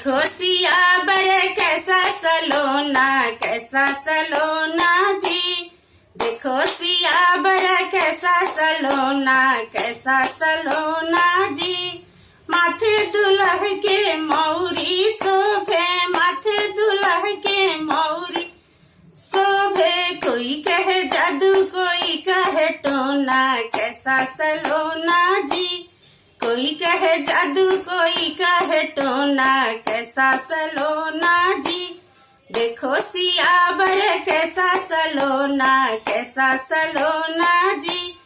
देखो सियावर कैसा सलोना जी। देखो सियावर कैसा सलोना जी। माथे दुल्ह के मौरी शोभे, माथे दुल्ह के मौरी शोभे। कोई कहे जादू कोई कहे टोना, कैसा सलोना जी। कोई कहे जादू कोई कहे टोना, कैसा सलोना जी। देखो सियावर कैसा सलोना जी।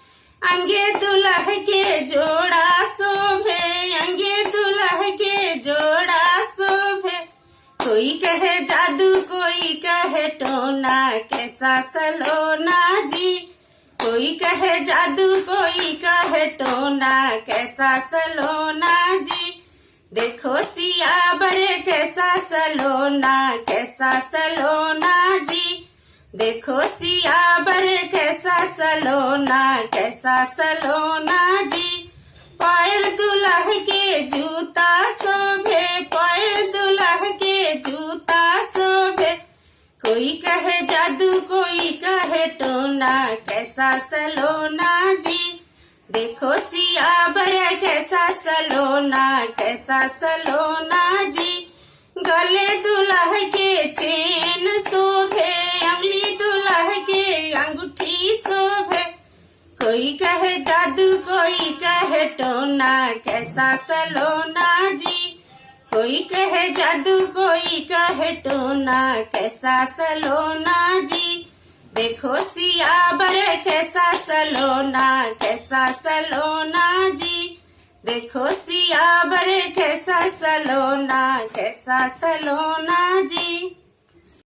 अंगे दुल्ह के जोड़ा शोभे, अंगे दुल्ह के जोड़ा शोभे। कोई कहे जादू कोई कहे टोना, कैसा सलोना जी। कोई कहे जादू कोई कहे टोना, कैसा सलोना जी। देखो सियावर कैसा सलोना जी। देखो सियावर कैसा सलोना जी। पैर दुल्ह के जूता शोभे, पैर दुल्ह के जूता शोभे। कोई कहे जादू कोई कहे टोना, कैसा सलोना जी। देखो सियावर कैसा सलोना जी। गले दुल्ह के चेन शोभे, अंगली दुल्ह के अंगूठी शोभे। कोई कहे जादू कोई कहे टोना, कैसा सलोना जी। कोई कहे जादू कोई कहे टोना, कैसा सलोना जी। देखो सियावर कैसा सलोना जी। देखो सियावर कैसा सलोना जी।